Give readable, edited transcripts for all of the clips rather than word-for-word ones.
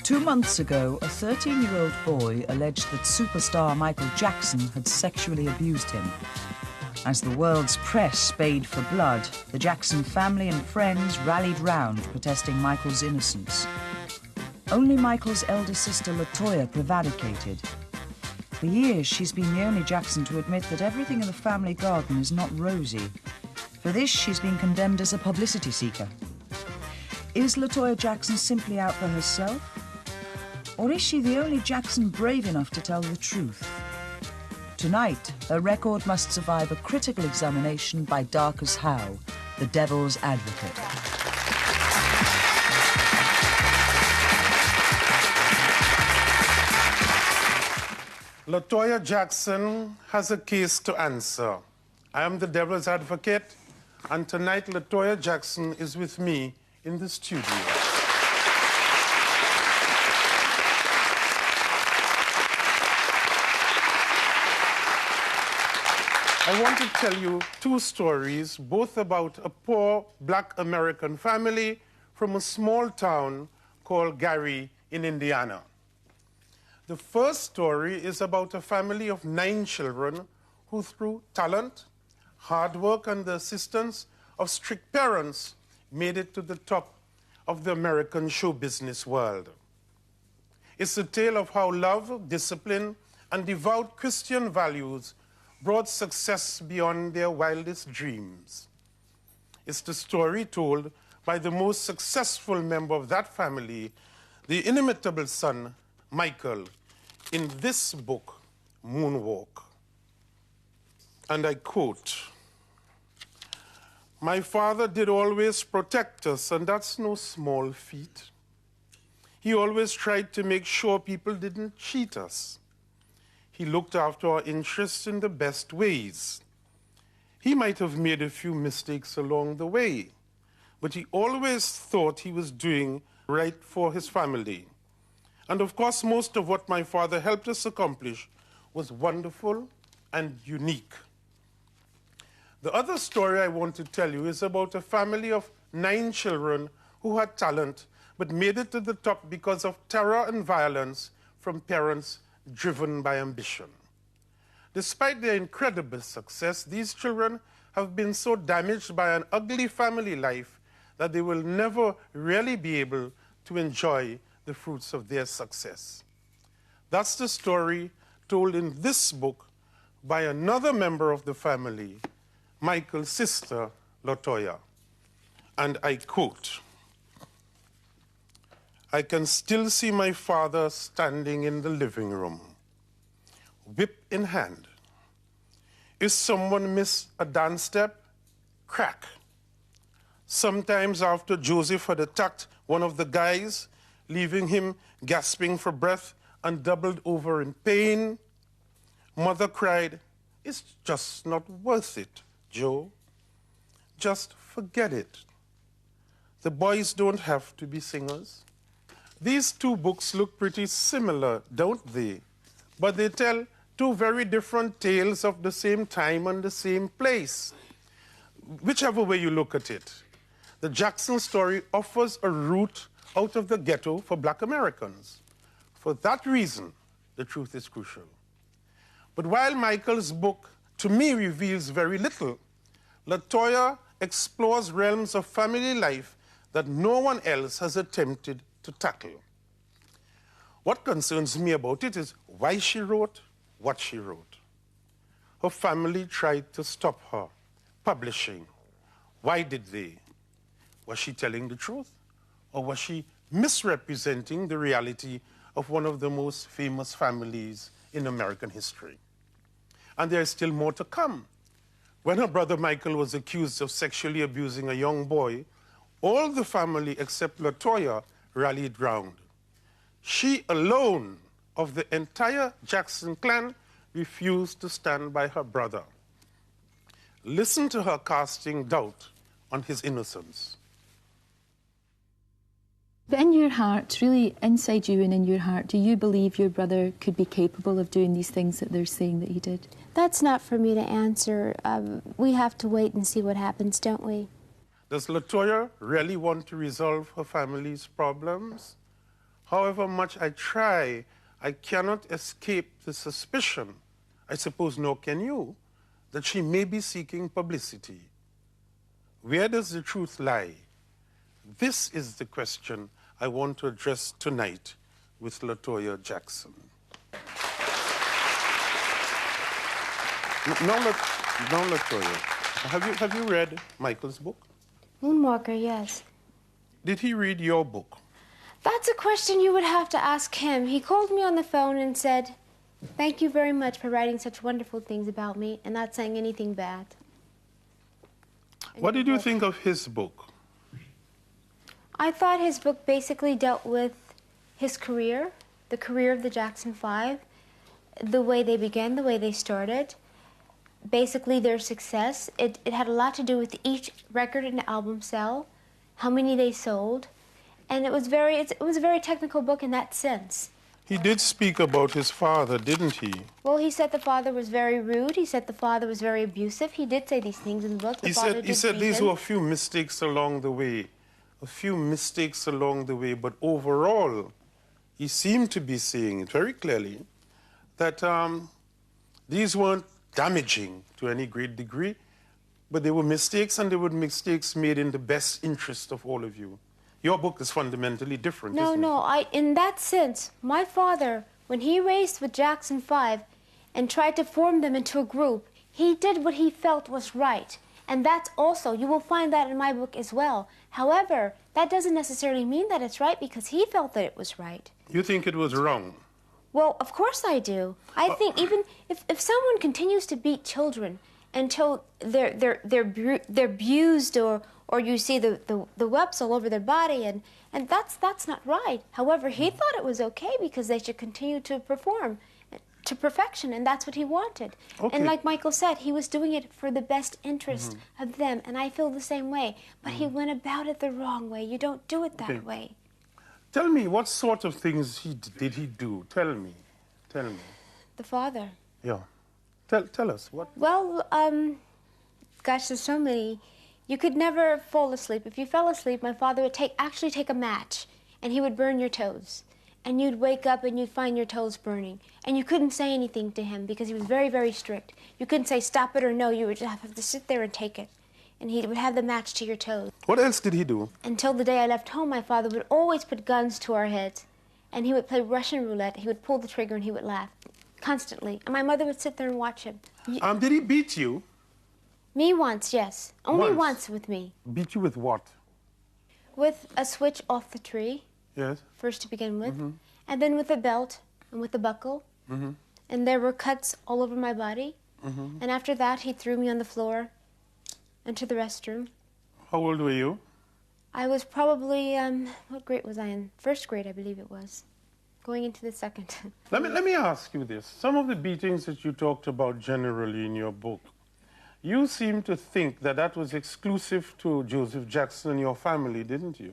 2 months ago, a 13-year-old boy alleged that superstar Michael Jackson had sexually abused him. As the world's press bayed for blood, the Jackson family and friends rallied round, protesting Michael's innocence. Only Michael's elder sister, Toya, prevaricated. For years, she's been the only Jackson to admit that everything in the family garden is not rosy. For this, she's been condemned as a publicity seeker. Is Toya Jackson simply out for herself? Or is she the only Jackson brave enough to tell the truth? Tonight, her record must survive a critical examination by Darcus Howe, the devil's advocate. Toya Jackson has a case to answer. I am the devil's advocate, and tonight Toya Jackson is with me in the studio. I want to tell you two stories, both about a poor black American family from a small town called Gary in Indiana. The first story is about a family of 9 children who, through talent, hard work, and the assistance of strict parents, made it to the top of the American show business world. It's a tale of how love, discipline, and devout Christian values brought success beyond their wildest dreams. It's the story told by the most successful member of that family, the inimitable son, Michael, in this book, Moonwalk. And I quote, "My father did always protect us, and that's no small feat. He always tried to make sure people didn't cheat us. He looked after our interests in the best ways. He might have made a few mistakes along the way, but he always thought he was doing right for his family. And of course, most of what my father helped us accomplish was wonderful and unique." The other story I want to tell you is about a family of 9 children who had talent but made it to the top because of terror and violence from parents driven by ambition. Despite their incredible success, these children have been so damaged by an ugly family life that they will never really be able to enjoy the fruits of their success. That's the story told in this book by another member of the family, Michael's sister, Toya. And I quote, "I can still see my father standing in the living room, whip in hand. If someone missed a dance step, crack. Sometimes after Joseph had attacked one of the guys, leaving him gasping for breath and doubled over in pain, Mother cried, 'It's just not worth it, Joe. Just forget it. The boys don't have to be singers.' These two books look pretty similar, don't they? But they tell two very different tales of the same time and the same place. Whichever way you look at it, the Jackson story offers a route out of the ghetto for black Americans. For that reason, the truth is crucial. But while Michael's book, to me, reveals very little, Toya explores realms of family life that no one else has attempted to tackle. What concerns me about it is why she wrote what she wrote. Her family tried to stop her publishing. Why did they? Was she telling the truth? Or was she misrepresenting the reality of one of the most famous families in American history? And there is still more to come. When her brother Michael was accused of sexually abusing a young boy, all the family except Toya rallied round. She alone of the entire Jackson clan refused to stand by her brother. Listen to her casting doubt on his innocence. But in your heart, really inside you and in your heart, do you believe your brother could be capable of doing these things that they're saying that he did? That's not for me to answer. We have to wait and see what happens, don't we? Does Toya really want to resolve her family's problems? However much I try, I cannot escape the suspicion, I suppose nor can you, that she may be seeking publicity. Where does the truth lie? This is the question I want to address tonight with Toya Jackson. Now, Toya, have you read Michael's book? Moonwalker, yes. Did he read your book? That's a question you would have to ask him. He called me on the phone and said, "Thank you very much for writing such wonderful things about me and not saying anything bad." What did you think of his book? I thought his book basically dealt with his career, the career of the Jackson 5, the way they began, the way they started, basically their success. It had a lot to do with each record and album sell, how many they sold, and it was a very technical book in that sense. He did speak about his father, didn't he? Well, he said the father was very rude. He said the father was very abusive. He did say these things in the book. He said these were a few mistakes along the way. But overall, he seemed to be saying it very clearly that these weren't damaging to any great degree, but they were mistakes, and they were mistakes made in the best interest of all of you. Your book is fundamentally different, isn't it? In that sense, my father, when he raced with Jackson 5 and tried to form them into a group, he did what he felt was right. And that's also, you will find that in my book as well. However, that doesn't necessarily mean that it's right because he felt that it was right. You think it was wrong? Well, of course I do. I think even if someone continues to beat children until they're abused or you see the webs all over their body, and that's not right. However, he thought it was okay because they should continue to perform to perfection, and that's what he wanted. Okay. And like Michael said, he was doing it for the best interest of them, and I feel the same way. But he went about it the wrong way. You don't do it that way. Tell me, what sort of things did he do? Tell me. The father. Yeah. Tell us. What? Well, gosh, there's so many. You could never fall asleep. If you fell asleep, my father would actually take a match, and he would burn your toes. And you'd wake up and you'd find your toes burning. And you couldn't say anything to him because he was very, very strict. You couldn't say stop it or no. You would just have to sit there and take it. And he would have the match to your toes. What else did he do? Until the day I left home, my father would always put guns to our heads. And he would play Russian roulette. He would pull the trigger and he would laugh constantly. And my mother would sit there and watch him. Did he beat you? Me once, yes. Only once with me. Beat you with what? With a switch off the tree. Yes. First to begin with. And then with a belt and with a buckle. And there were cuts all over my body. And after that, he threw me on the floor into the restroom. How old were you? I was probably, what grade was I in? First grade, I believe it was. Going into the second. Let me ask you this. Some of the beatings that you talked about generally in your book, you seem to think that that was exclusive to Joseph Jackson and your family, didn't you?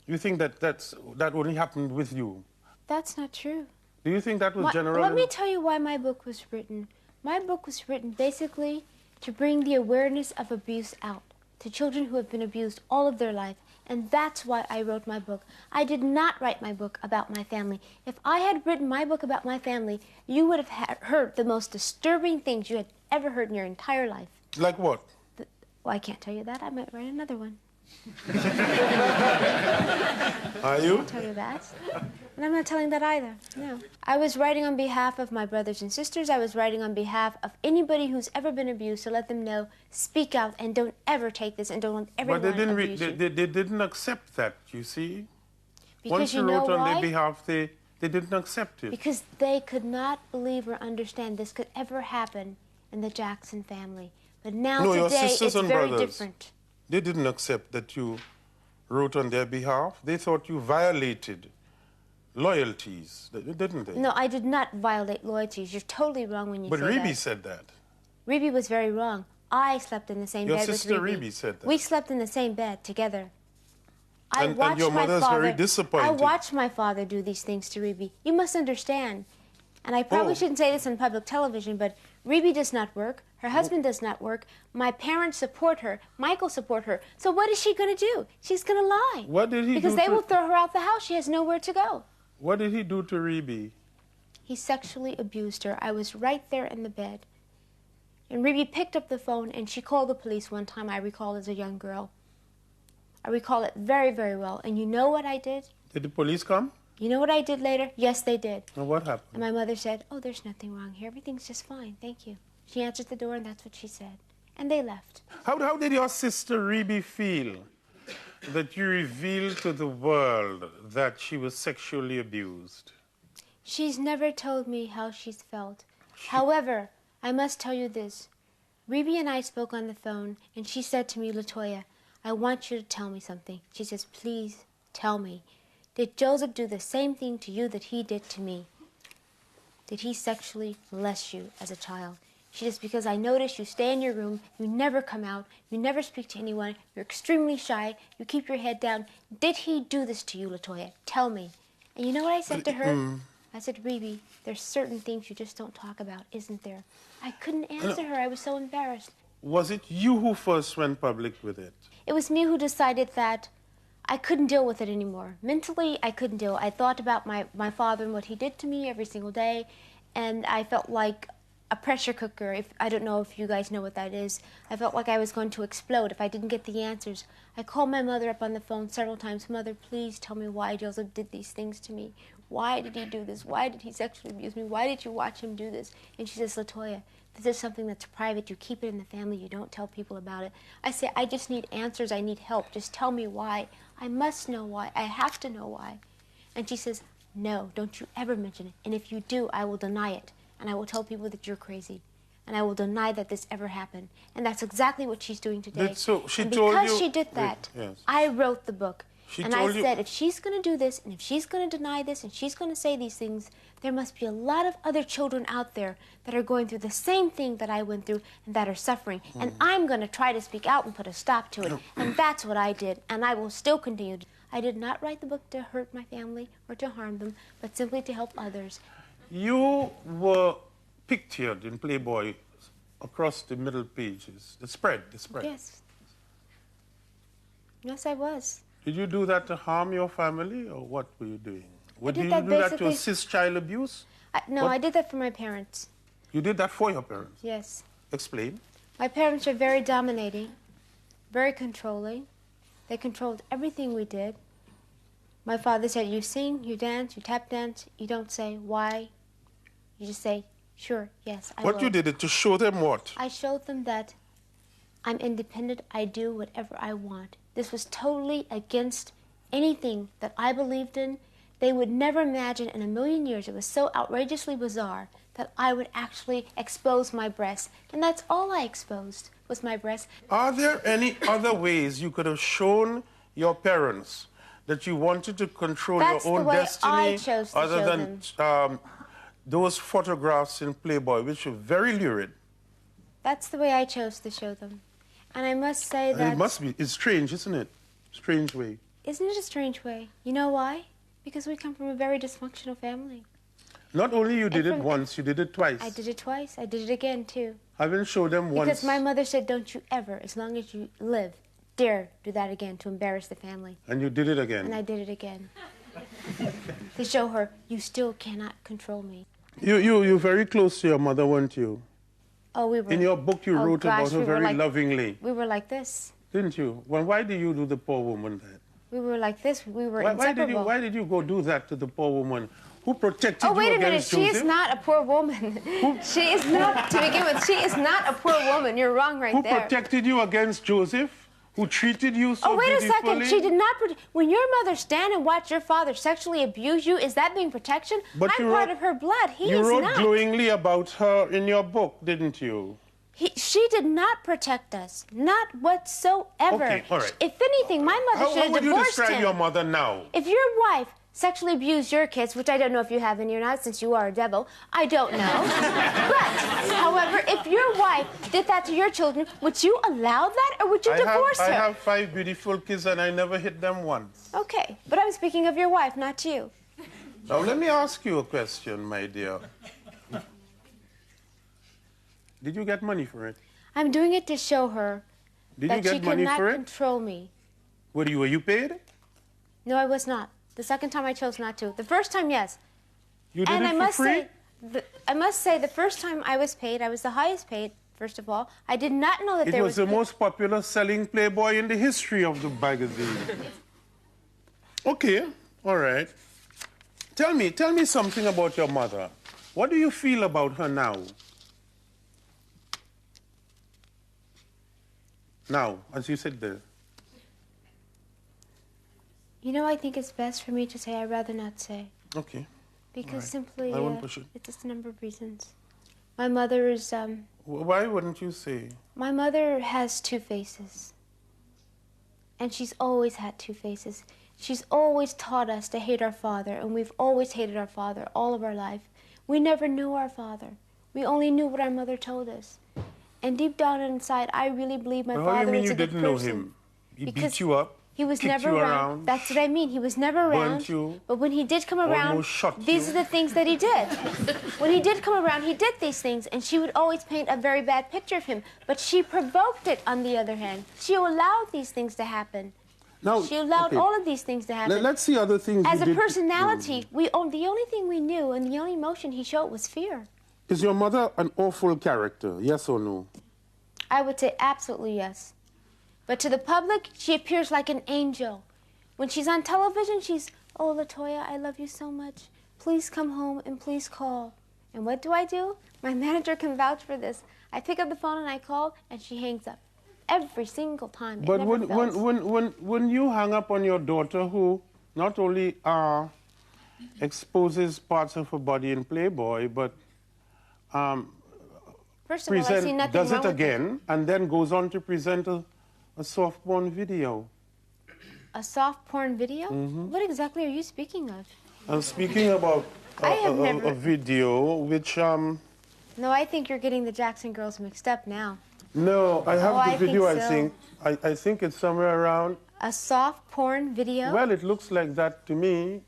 You think that only happened with you? That's not true. Do you think that was general? Let me tell you why my book was written. My book was written basically to bring the awareness of abuse out to children who have been abused all of their life. And that's why I wrote my book. I did not write my book about my family. If I had written my book about my family, you would have heard the most disturbing things you had ever heard in your entire life. Like what? Well, I can't tell you that. I might write another one. Are you? I can't tell you that. And I'm not telling that either, no. I was writing on behalf of my brothers and sisters. I was writing on behalf of anybody who's ever been abused to let them know, speak out, and don't ever take this, and don't let everyone abuse you. They didn't accept that, you see? Because once you wrote on their behalf, they didn't accept it. Because they could not believe or understand this could ever happen in the Jackson family. But now today, it's very different. They didn't accept that you wrote on their behalf. They thought you violated loyalties, didn't they? No, I did not violate loyalties. You're totally wrong when you say that. But Reby said that. Reby was very wrong. I slept in the same bed with Reby. Your sister Reby said that. We slept in the same bed together. And your mother's very disappointed. I watched my father do these things to Reby. You must understand. And I probably shouldn't say this on public television, but Reby does not work. Her husband does not work. My parents support her. Michael support her. So what is she going to do? She's going to lie. What did he do? Because they will throw her out the house. She has nowhere to go. What did he do to Rebe? He sexually abused her. I was right there in the bed. And Rebe picked up the phone and she called the police one time, I recall, as a young girl. I recall it very, very well. And you know what I did? Did the police come? You know what I did later? Yes, they did. And what happened? And my mother said, oh, there's nothing wrong here. Everything's just fine. Thank you. She answered the door and that's what she said. And they left. How did your sister Rebe feel that you revealed to the world that she was sexually abused? She's never told me how she's felt. However, I must tell you this. Rebe and I spoke on the phone and she said to me, LaToya, I want you to tell me something. She says, please tell me. Did Joseph do the same thing to you that he did to me? Did he sexually molest you as a child? She says, because I noticed you stay in your room, you never come out, you never speak to anyone, you're extremely shy, you keep your head down. Did he do this to you, LaToya? Tell me. And you know what I said to her? I said, Rebe, there's certain things you just don't talk about, isn't there? I couldn't answer her. I was so embarrassed. Was it you who first went public with it? It was me who decided that I couldn't deal with it anymore. Mentally, I couldn't deal. I thought about my father and what he did to me every single day, and I felt like a pressure cooker. I don't know if you guys know what that is. I felt like I was going to explode if I didn't get the answers. I called my mother up on the phone several times. Mother, please tell me why Joseph did these things to me. Why did he do this? Why did he sexually abuse me? Why did you watch him do this? And she says, LaToya, this is something that's private. You keep it in the family. You don't tell people about it. I say, I just need answers. I need help. Just tell me why. I must know why. I have to know why. And she says, no, don't you ever mention it. And if you do, I will deny it. And I will tell people that you're crazy. And I will deny that this ever happened. And that's exactly what she's doing today. So she and told because you, she did that, yes. I wrote the book. And I said, if she's going to do this, and if she's going to deny this, and she's going to say these things, there must be a lot of other children out there that are going through the same thing that I went through and that are suffering. And I'm going to try to speak out and put a stop to it. And that's what I did, and I will still continue to. I did not write the book to hurt my family or to harm them, but simply to help others. You were pictured in Playboy across the middle pages, the spread. Yes. Yes, I was. Did you do that to harm your family, or what were you doing? Did you do that to assist child abuse? No, I did that for my parents. You did that for your parents? Yes. Explain. My parents are very dominating, very controlling. They controlled everything we did. My father said, you sing, you dance, you tap dance, you don't say why. You just say, sure, yes, I will. What you did it to show them what? I showed them that I'm independent, I do whatever I want. This was totally against anything that I believed in. They would never imagine in a million years, it was so outrageously bizarre, that I would actually expose my breasts. And that's all I exposed, was my breasts. Are there any other ways you could have shown your parents that you wanted to control your own destiny? I chose to other show than them. Those photographs in Playboy, which were very lurid? That's the way I chose to show them. And I must say that... It must be. It's strange, isn't it? Strange way. Isn't it a strange way? You know why? Because we come from a very dysfunctional family. Not only you did it once, you did it twice. I did it twice. I did it again, too. I haven't showed them once. Because my mother said, don't you ever, as long as you live, dare do that again to embarrass the family. And you did it again. And I did it again. To show her, you still cannot control me. You're very close to your mother, weren't you? Oh, we were... In your book, you wrote about her very lovingly. We were like this. Didn't you? Well, why did you do the poor woman that? We were like this. We were inseparable. Why did you go do that to the poor woman who protected you against Joseph? Oh, wait a minute. She is not a poor woman. She is not, to begin with, she is not a poor woman. You're wrong right there. Who protected you against Joseph? Who treated you so beautifully? Oh, wait a second. She did not... When your mother stand and watch your father sexually abuse you, is that being protection? But I'm part of her blood. He is not. You wrote glowingly about her in your book, didn't you? She did not protect us. Not whatsoever. Okay, all right. If anything, my mother should have divorced him. How would you describe your mother now? If your wife sexually abused your kids, which I don't know if you have any or not, since you are a devil, I don't know. But, however, if your wife did that to your children, would you allow that, or would you divorce her? I have 5 beautiful kids, and I never hit them once. Okay, but I'm speaking of your wife, not you. Now, let me ask you a question, my dear. Did you get money for it? I'm doing it to show her Did that you get she money cannot for it? control me. Were you paid? No, I was not. The second time I chose not to. The first time, yes. You did And it I for must free? say, I must say, the first time I was paid, I was the highest paid. First of all, I did not know that It there was the most popular selling Playboy in the history of the magazine. Okay, all right. Tell me something about your mother. What do you feel about her now? Now, as you sit there. You know, I think it's best for me to say I'd rather not say. Okay. Because Right. simply, I won't push it. it's just a number of reasons. My mother is, Why wouldn't you say? my mother has two faces. And she's always had two faces. She's always taught us to hate our father, and we've always hated our father all of our life. We never knew our father. We only knew what our mother told us. And deep down inside, I really believe my How do you father mean is you a good didn't know person. him? He Because beat you up? he was kicked never you around. That's what I mean. He was never around. Burnt you, but when he did come around, almost shot these you. are the things that he did. When he did come around, he did these things, and she would always paint a very bad picture of him. But she provoked it, on the other hand. She allowed these things to happen. Now, She allowed okay. all of these things to happen. Let's see other things As you a did. personality, the only thing we knew and the only emotion he showed was fear. Is your mother an awful character, yes or no? I would say absolutely yes. But to the public, she appears like an angel. When she's on television, she's, "Oh, LaToya, I love you so much. Please come home and please call." And what do? My manager can vouch for this. I pick up the phone and I call, and she hangs up. Every single time. But it never fails. when you hang up on your daughter, who not only exposes parts of her body in Playboy, but First of all, I see nothing does wrong it with again, and then goes on to present a soft porn video. A soft porn video? Mm-hmm. What exactly are you speaking of? I'm speaking about a video which No, I think you're getting the Jackson girls mixed up now. No, I have Oh, the I video. think so. I think it's somewhere around. A soft porn video? Well, it looks like that to me.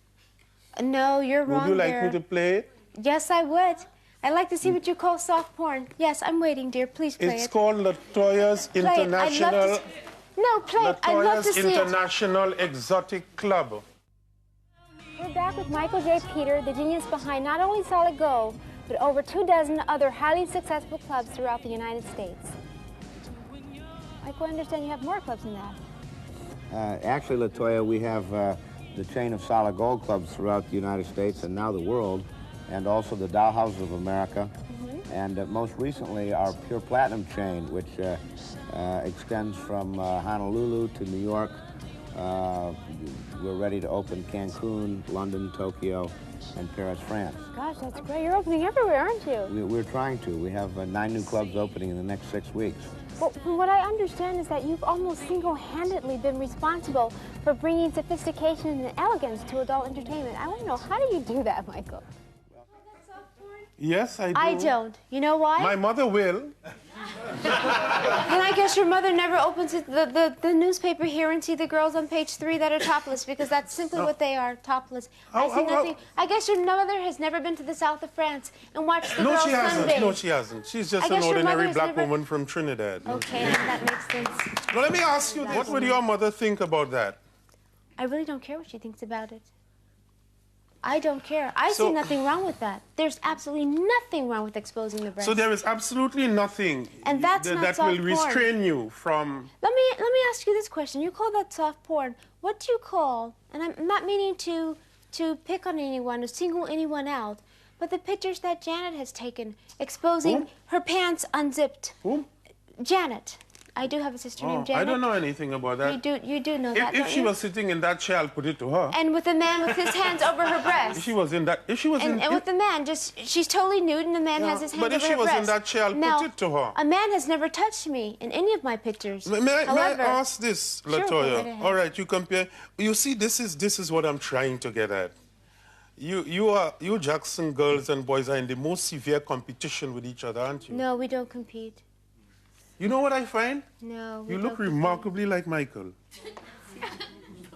No, you're wrong. Would you like there. me to play it? Yes, I would. I'd like to see what you call soft porn. Yes, I'm waiting, dear. Please play It's it. called LaToya's Play it. I'd love International. to No, play it. I'd love to LaToya's see it. International Exotic Club. We're back with Michael J. Peter, the genius behind not only Solid Gold, but over 24 other highly successful clubs throughout the United States. Michael, I understand you have more clubs than that. Actually, LaToya, we have the chain of Solid Gold clubs throughout the United States and now the world, and also the Dollhouses of America, and most recently our Pure Platinum chain, which extends from Honolulu to New York. We're ready to open Cancun, London, Tokyo, and Paris, France. Gosh, that's great. You're opening everywhere, aren't you? We're trying to. We have 9 new clubs opening in the next 6 weeks. Well, from what I understand is that you've almost single-handedly been responsible for bringing sophistication and elegance to adult entertainment. I want to know, how do you do that, Michael? Yes, I do. I don't. You know why? My mother will. Then I guess your mother never opens the newspaper here and see the girls on page 3 that are topless, because that's simply what they are, topless. I see nothing. I guess your mother has never been to the south of France and watched the No, girls she hasn't. sunbathe. No, she hasn't. She's just I an guess your mother ordinary has black never- woman from Trinidad. Okay, that makes sense. Now, let me ask you, what would your mother think about that? I really don't care what she thinks about it. I don't care. I So- see nothing wrong with that. There's absolutely nothing wrong with exposing the breast. So there is absolutely nothing And that's not that soft will restrain you from... Let me ask you this question. You call that soft porn. What do you call, and I'm not meaning to pick on anyone or single anyone out, but the pictures that Janet has taken exposing her pants unzipped. Who? Janet. I do have a sister named Janet. I don't know anything about that. You do know that, If don't she you? was sitting in that chair, I'll put it to her. And with a man with his hands over her breast. If she was in that... If she was And with the man, she's totally nude, and the man has his hands but if over she her was breast. in that chair, I'll Now, put it to her. a man has never touched me in any of my pictures. May I However, ask this, Sure, go LaToya? right ahead. All right, you compare... You see, this is what I'm trying to get at. You Jackson girls and boys are in the most severe competition with each other, aren't you? No, we don't compete. You know what I find? No, we You don't look compete. remarkably like Michael.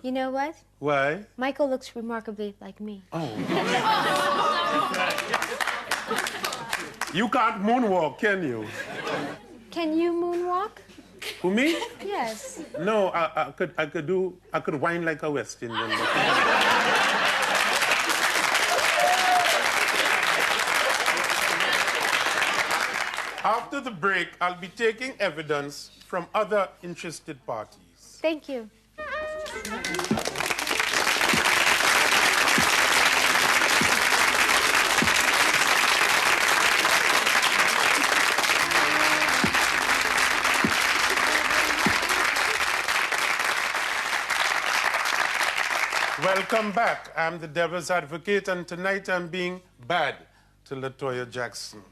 You know what? Why? Michael looks remarkably like me. Oh. You can't moonwalk, can you? Can you moonwalk? Who, me? Yes. No, I could whine like a West Indian. After the break, I'll be taking evidence from other interested parties. Thank you. Welcome back. I'm the Devil's Advocate, and tonight I'm being bad to Toya Jackson.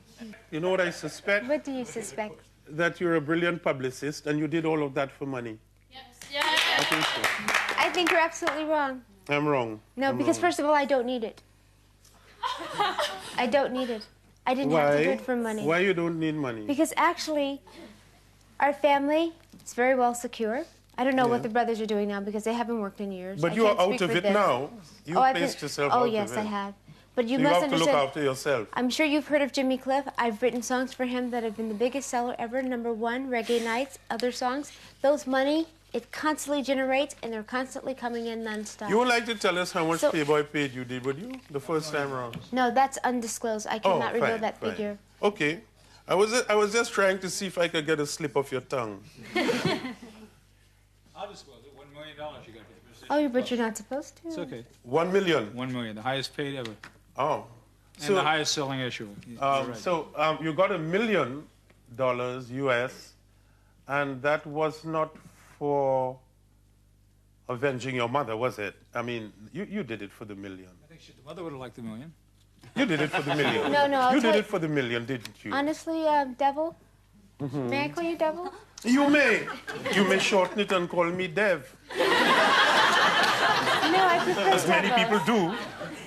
You know what I suspect? What do you suspect? That you're a brilliant publicist and you did all of that for money. Yes. Yeah. I think so. I think you're absolutely wrong. I'm wrong. No, because first of all, I don't need it. I don't need it. I didn't have to do it for money. Why you don't need money? Because actually, our family is very well secure. I don't know what the brothers are doing now because they haven't worked in years. But you are out of it now. You placed yourself out of it. Oh, yes, I have. But you So must you have to understand. look after yourself. I'm sure you've heard of Jimmy Cliff. I've written songs for him that have been the biggest seller ever. #1, Reggae Nights, other songs. Those money, it constantly generates, and they're constantly coming in nonstop. You would like to tell us how much So- Playboy paid you, did you, the first time around? No, that's undisclosed. I cannot reveal that fine. figure. Okay. I was just trying to see if I could get a slip of your tongue. I'll disclose it. $1 million you got for the position. Oh, but you're not supposed to. It's okay. 1 million. $1 million, the highest paid ever. Oh. And the highest selling issue. You're right. So you got $1 million US, and that was not for avenging your mother, was it? I mean, you did it for the million. I think the mother would have liked the million. You did it for the million. No, I'll You tell did you- it for the million, didn't you? Honestly, Devil, may I call you Devil? You may. You may shorten it and call me Dev, No, I prefer as many Devil. people do.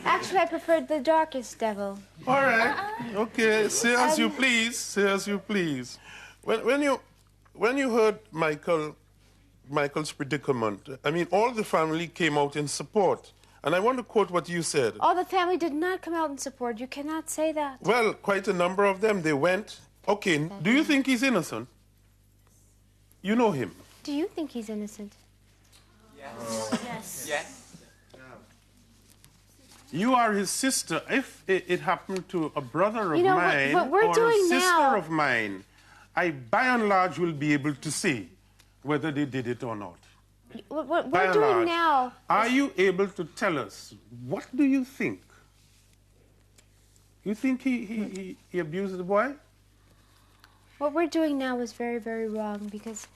Actually, I preferred the darkest Devil. All right. Okay. Say as you please. Say as you please. When you heard Michael's predicament, I mean, all the family came out in support. And I want to quote what you said. All the family did not come out in support. You cannot say that. Well, quite a number of them, they went. Okay, do you think he's innocent? You know him. Do you think he's innocent? Yes. Yes. You are his sister. If it happened to a brother of You know, mine what we're or a doing sister now- of mine, I by and large will be able to say whether they did it or not. What By we're and doing large. now. Are you able to tell us, what do you think? You think he abused the boy? What we're doing now is very, very wrong because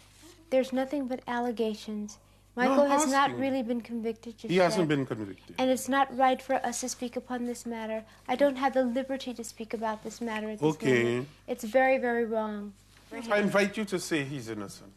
there's nothing but allegations. Michael I'm has not asking. really been convicted just He yet. hasn't been convicted. And it's not right for us to speak upon this matter. I don't have the liberty to speak about this matter at this Okay. moment. It's very, very wrong. I invite you to say he's innocent.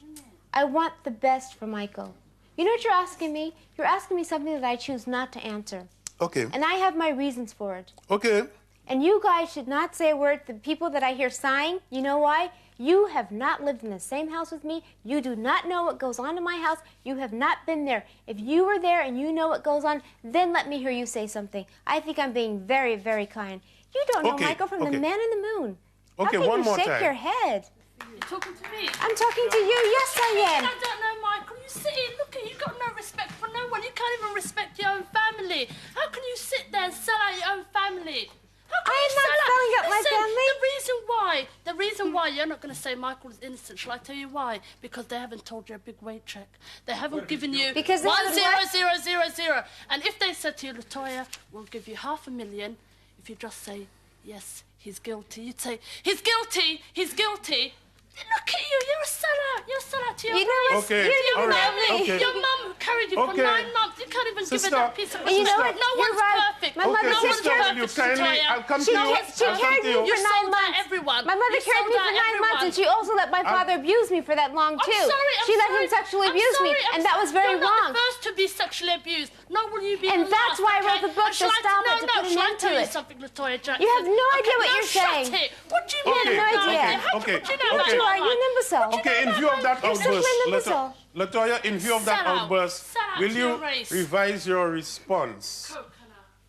I want the best for Michael. You know what you're asking me? You're asking me something that I choose not to answer. Okay. And I have my reasons for it. Okay. And you guys should not say a word. The people that I hear sighing, you know why? You have not lived in the same house with me. You do not know what goes on in my house. You have not been there. If you were there and you know what goes on, then let me hear you say something. I think I'm being very, very kind. You don't know Okay, Michael from okay. the man in the moon. Okay, How can one you more shake time. your head? You're talking to me. I'm talking to you. Yes, I am. I don't know, Michael. You sit here, look at you. You've got no respect for no one. You can't even respect your own family. How can you sit there and sell out your own family? How can I you am not sell out? selling out my Listen, family. The reason why you're not going to say Michael is innocent, shall I tell you why? Because they haven't told you a big wage check. They haven't given you Because they haven't what? 1,000,000. And if they said to you, Toya, we'll give you $500,000 if you just say, yes, he's guilty. You'd say, he's guilty, he's guilty. Look at you, you're a sellout. You're a sellout to your You know what? Okay, to your all right, family. okay. Your mum carried you for Okay. 9 months. You can't even give Sister, her that piece of And you know respect. what? No You're one's right. perfect. My mother no said one's to perfect, you kindly, Toya. I'll come She to you. she I'll come carried to me you. for You 9 sold out months. everyone. My mother You carried me sold for out 9 months, and everyone. she also let my father abuse me for that long too. I'm sorry, she let him sexually abuse me, and that was very You're wrong. not the first to be sexually abused. Nor will you be And the that's last, why I wrote okay? the book And shall to I- stop no, it, to no, put an shall I end tell to you it. something, Latoya Jackson? You have no idea what no, you're shut saying. It. What do you mean? Okay, no idea. How okay, could you know okay. that? You are. You're an imbecile. Okay, in view of that You're simply an outburst, imbecile. Latoya, in view of that Sell out. outburst, Sell out will to you your race. revise your response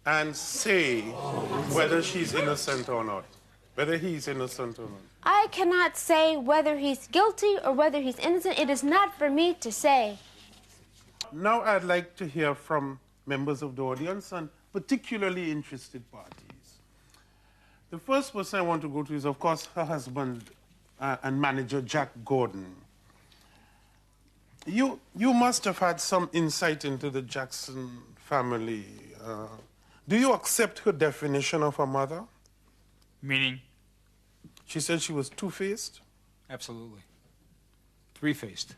and say whether she's innocent or not? Whether he's innocent or not. I cannot say whether he's guilty or whether he's innocent. It is not for me to say. Now I'd like to hear from members of the audience and particularly interested parties. The first person I want to go to is, of course, her husband and manager, Jack Gordon. You must have had some insight into the Jackson family. Do you accept her definition of a mother? Meaning? She said she was two-faced? Absolutely. Three-faced.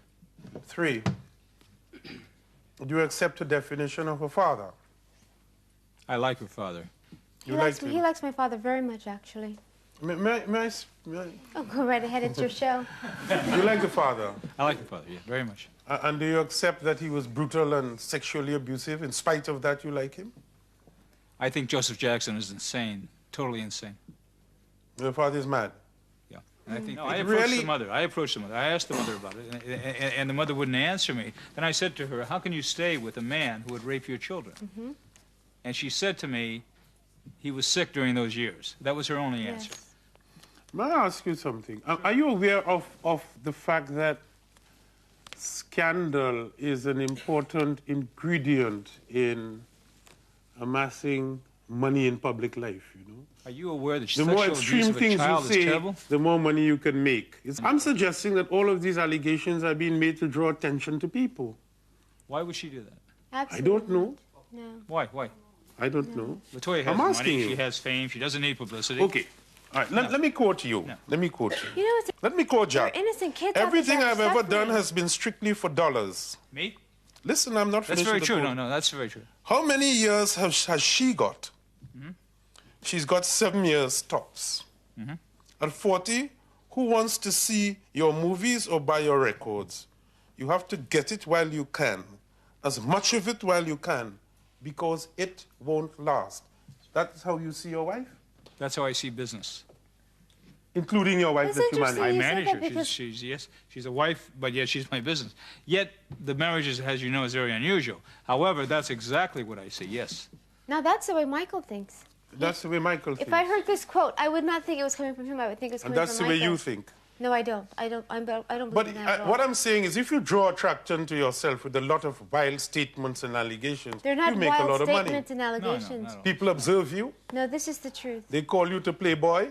Three. Do you accept her definition of a father? I like her father. He likes my father very much, actually. May I? Oh, go right ahead. It's your show. You like the father? I like the father, yeah, very much. And do you accept that he was brutal and sexually abusive? In spite of that, you like him? I think Joseph Jackson is insane, totally insane. Your father is mad? Yeah. And I think I approached the mother. I asked the mother about it, and the mother wouldn't answer me. Then I said to her, how can you stay with a man who would rape your children? Mm-hmm. And she said to me, he was sick during those years. That was her only answer. May I ask you something? Are you aware of the fact that scandal is an important ingredient in amassing money in public life, you know? Are you aware that the more sexual abuse extreme of a things child you is say, terrible? the more money you can make. I'm suggesting that all of these allegations are being made to draw attention to people. Why would she do that? Absolutely. I don't know. No. Why? I don't know. Latoya has money, she has fame, she doesn't need publicity. Okay. All right, let me quote you. No. Let me quote you. You know, let me quote Jack. Innocent kids. Everything I've ever done has been strictly for dollars. Me? Listen, I'm not finished. That's very true. No, that's very true. How many years has she got? Mm-hmm. She's got 7 years tops. Mm-hmm. At 40, who wants to see your movies or buy your records? You have to get it while you can. As much of it while you can, because it won't last. That's how you see your wife? That's how I see business. Including your wife that you manage? I manage her. She's a wife, but yet she's my business. Yet the marriage, as you know, is very unusual. However, that's exactly what I see, yes. Now that's the way Michael thinks. That's the way Michael thinks. If I heard this quote, I would not think it was coming from him. I would think it was coming from Michael. And that's the way you think? No, I don't. I don't believe but in that at all. What I'm saying is, if you draw attraction to yourself with a lot of wild statements and allegations, They're not you make a lot of money. wild statements and allegations. No. People observe you. No, this is the truth. They call you to Playboy.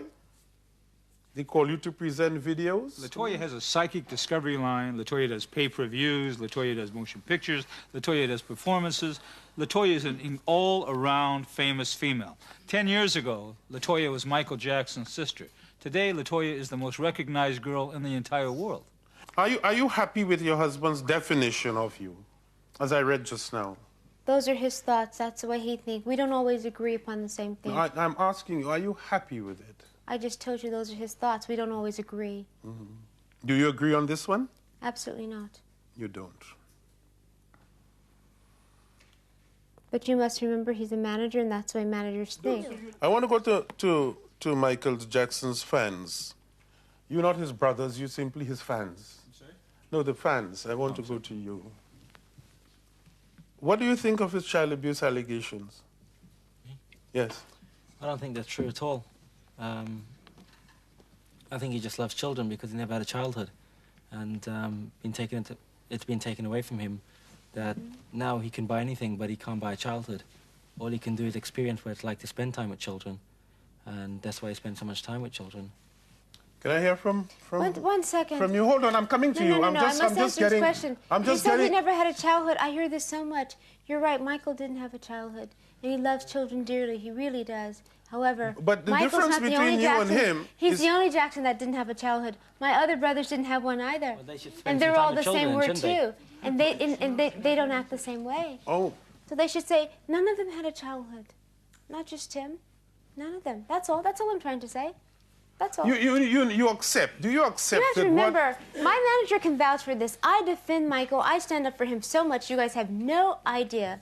They call you to present videos. Latoya has a psychic discovery line. Latoya does pay-per-views. Latoya does motion pictures. Latoya does performances. Latoya is an all-around famous female. 10 years ago, Latoya was Michael Jackson's sister. Today, Latoya is the most recognized girl in the entire world. Are you happy with your husband's definition of you, as I read just now? Those are his thoughts. That's the way he thinks. We don't always agree upon the same thing. I'm asking you, are you happy with it? I just told you those are his thoughts. We don't always agree. Mm-hmm. Do you agree on this one? Absolutely not. You don't. But you must remember he's a manager, and that's the way managers think. I want to go to Michael Jackson's fans. You're not his brothers, you're simply his fans. Sorry? No, the fans. I want to go to you. What do you think of his child abuse allegations? Me? Yes. I don't think that's true at all. I think he just loves children because he never had a childhood. And it's been taken away from him that now he can buy anything, but he can't buy a childhood. All he can do is experience what it's like to spend time with children. And that's why he spends so much time with children. Can I hear from one second. From you? Hold on, I'm coming to you. I must answer this question. He said he never had a childhood. I hear this so much. You're right, Michael didn't have a childhood. And he loves children dearly. He really does. However, but the Michael's difference not the between only you Jackson. and him He's the only Jackson that didn't have a childhood. My other brothers didn't have one either. Well, and they're all the same word too. And they don't act the same way. Oh. So they should say none of them had a childhood. Not just Tim. None of them. That's all. That's all I'm trying to say. That's all. You accept. Do you accept that? You have to remember, my manager can vouch for this. I defend Michael. I stand up for him so much. You guys have no idea.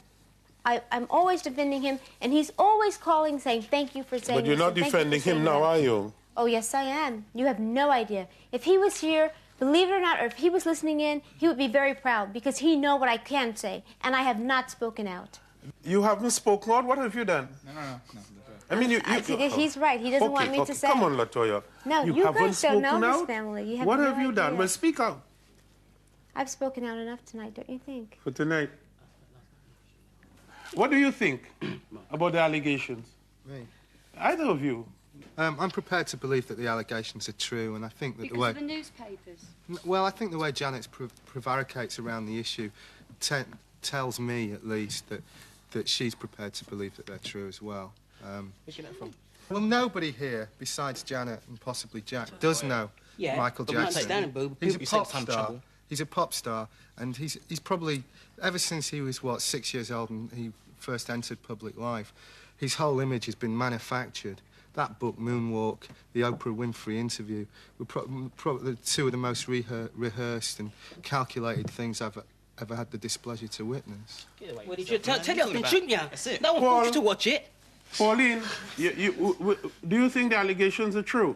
I'm always defending him, and he's always calling saying, thank you for saying But you're not defending him now, are you? Oh, yes, I am. You have no idea. If he was here, believe it or not, or if he was listening in, he would be very proud because he knows what I can say, and I have not spoken out. You haven't spoken out. What have you done? No. I mean, He's right. He doesn't want me to say. Come on, Latoya. No, you guys don't know this family. You have what no have you done? idea. Well, speak out. I've spoken out enough tonight, don't you think? For tonight. What do you think about the allegations? Me? Either of you. I'm prepared to believe that the allegations are true, and I think that because the way... of the newspapers? Well, I think the way Janet prevaricates around the issue tells me, at least, that she's prepared to believe that they're true as well. Where'd you get that from? Well, nobody here, besides Janet and possibly Jack, does know Michael Jackson. He's a pop star. He's a pop star, and he's probably, ever since he was, 6 years old and he first entered public life, his whole image has been manufactured. That book, Moonwalk, the Oprah Winfrey interview, were probably two of the most rehearsed and calculated things I've ever had the displeasure to witness. Well, did you tell it up then, shouldn't you? That's it. No one wants you to watch it. Pauline, do you think the allegations are true?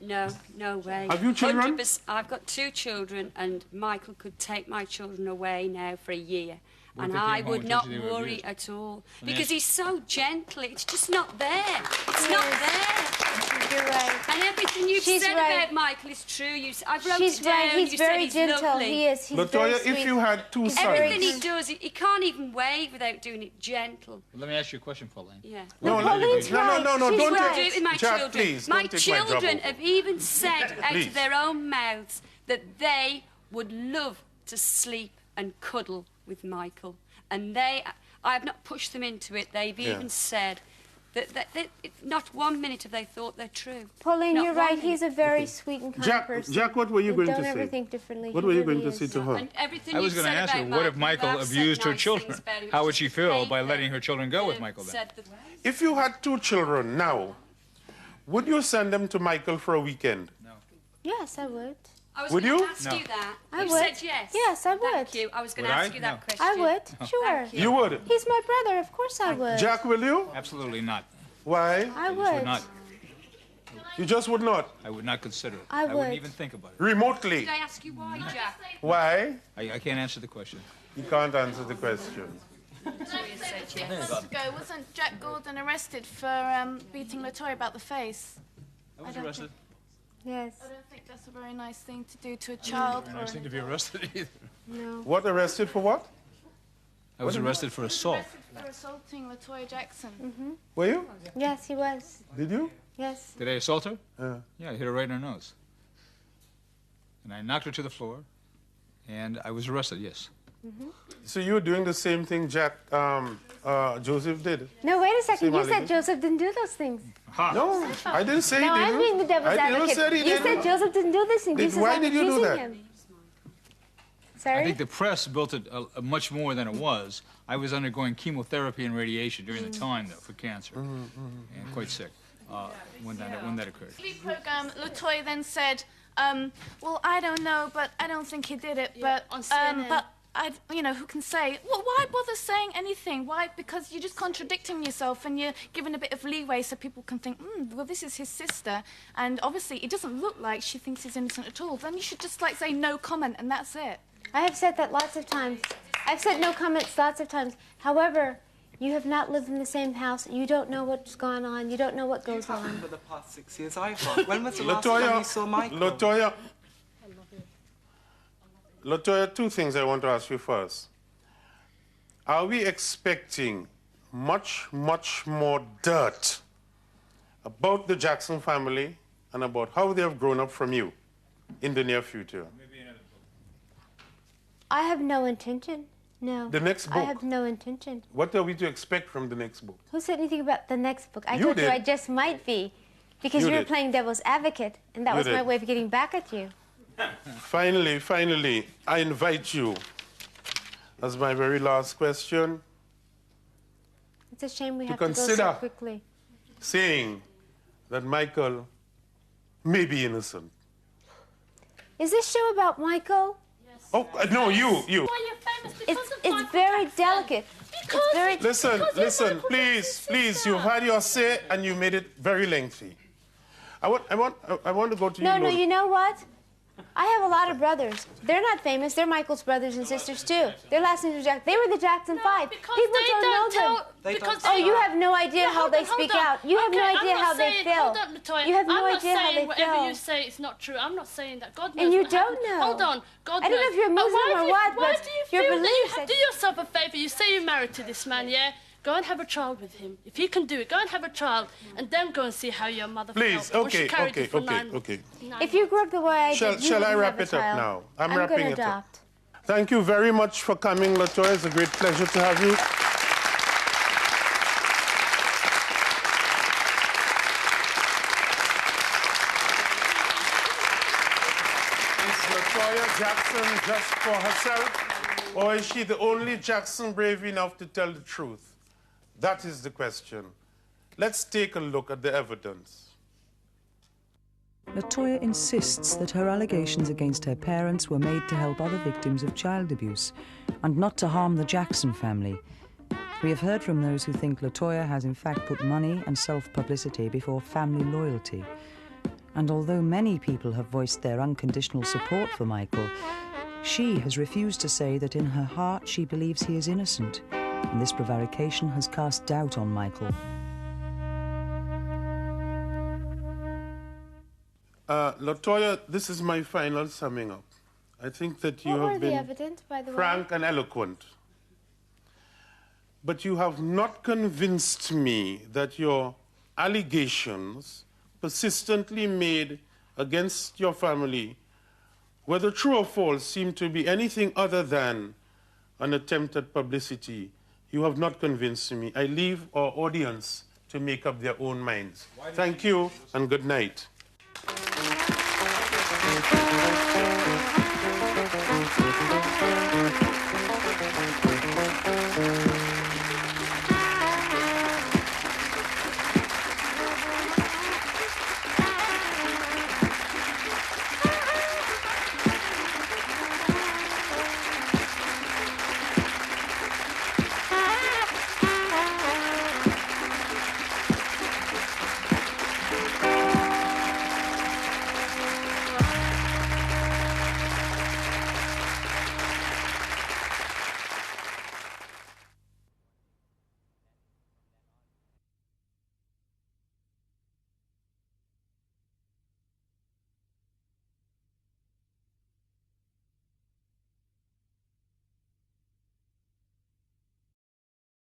No, no way. Have you children? 100%. I've got 2 children, and Michael could take my children away now for a year. And I would not worry at all. Because he's so gentle, it's just not there. It's not there. You're right. And everything you've said about Michael is true. I've wrote it down. Right. He's very gentle. Lovely. He is. He's Latoya, very sweet. if you had 2 sons... Everything he does, he can't even wave without doing it gentle. Well, let me ask you a question, Pauline. Yeah. No, Pauline's right. don't do take it with my Jack, children. please, my don't take children my have even said out Please. of their own mouths that they would love to sleep and cuddle with Michael. And I have not pushed them into it. They've even said that not 1 minute have they thought they're true. Pauline, Not you're 1 right. minute. He's a very sweet and kind person. Jack, what were you going to say? Don't ever think differently. What were you going to say to her? And everything I was going to ask her, what if Michael abused her children? How would she feel by letting her children go with Michael then? If you had 2 children now, would you send them to Michael for a weekend? No. Yes, I would. I was Would going to you? ask you that. I You would. said yes. Yes, I would. Thank you. I was going to ask you that question. I would. Sure. You would? He's my brother. Of course I would. Jack, will you? Absolutely not. Why? I Would would. not. You just would not? I would not consider it. I wouldn't would. even think about it. Remotely? Did I ask you why, Jack? Why? I can't answer the question. You can't answer the question. Toya said yes. Months ago, wasn't Jack Gordon arrested for beating Latoya about the face? I was arrested. Yes. I don't think that's a very nice thing to do to a child. I don't seem to be arrested either. No. What, arrested for what? I was arrested for assault. For assaulting Latoya Jackson. Were you? Yes, he was. Did you? Yes. Did I assault her? Yeah, I hit her right in her nose. And I knocked her to the floor, and I was arrested, yes. So you were doing the same thing Joseph did? No, wait a second. Same You said allegation. Joseph didn't do those things. No, I didn't say No, he didn't. I'm being the devil's I never advocate. said he You didn't. said Joseph didn't do this thing. You said Why I'm did you do accusing that? him. I Sorry? think the press built it much more than it was. I was undergoing chemotherapy and radiation during the time, though, for cancer, and quite sick when that occurred. TV program, Latoya then said, well, I don't know, but I don't think he did it. But on CNN. who can say? Well, why bother saying anything? Why? Because you're just contradicting yourself, and you're giving a bit of leeway so people can think, well, this is his sister, and obviously it doesn't look like she thinks he's innocent at all. Then you should just say no comment, and that's it. I have said that lots of times. I've said no comments lots of times. However, you have not lived in the same house. You don't know what's gone on. You don't know what goes on. For the past 6 years either. When was the last time you saw Michael? Latoya, 2 things I want to ask you first. Are we expecting much, much more dirt about the Jackson family and about how they have grown up from you in the near future? I have no intention. No. The next book? I have no intention. What are we to expect from the next book? Who said anything about the next book? I You told you did. I just might be. Because you were did. playing devil's advocate, and that You was my did. way of getting back at you. Finally, I invite you, as my very last question, It's a shame we To have to go so consider. quickly. saying that Michael may be innocent. Is this show about Michael? Oh, no, you. Why you're famous because of It's Michael very Jackson. delicate. Because It's very... Listen, please, you've had your say and you made it very lengthy. I want to go to you. No, you know what? I have a lot of brothers. They're not famous. They're Michael's brothers and sisters, too. Their last names are Jackson. They were the Jackson Five. People don't know them. Oh, you have no idea how they speak out. You have no idea how they feel. Hold on, Toya. You have no idea how they feel. I'm not saying whatever you say is not true. I'm not saying that. God knows. And you don't know. Hold on. God knows. I don't know if you're Muslim or what, why but do you your feel that you beliefs... have to do yourself a favour? You say you're married to this man, yeah? Go and have a child with him. If he can do it, go and have a child, and then go and see how your mother Please, felt. okay. If you grew up the way I did, Shall I wrap it up now? I'm wrapping it up. Thank you very much for coming, LaToya. It's a great pleasure to have you. Is LaToya Jackson just for herself? Or is she the only Jackson brave enough to tell the truth? That is the question. Let's take a look at the evidence. LaToya insists that her allegations against her parents were made to help other victims of child abuse and not to harm the Jackson family. We have heard from those who think LaToya has in fact put money and self-publicity before family loyalty. And although many people have voiced their unconditional support for Michael, she has refused to say that in her heart she believes he is innocent, and this prevarication has cast doubt on Michael. LaToya, this is my final summing up. I think that you have been frank and eloquent. But you have not convinced me that your allegations persistently made against your family, whether true or false, seem to be anything other than an attempt at publicity. You have not convinced me. I leave our audience to make up their own minds. Thank you and good night.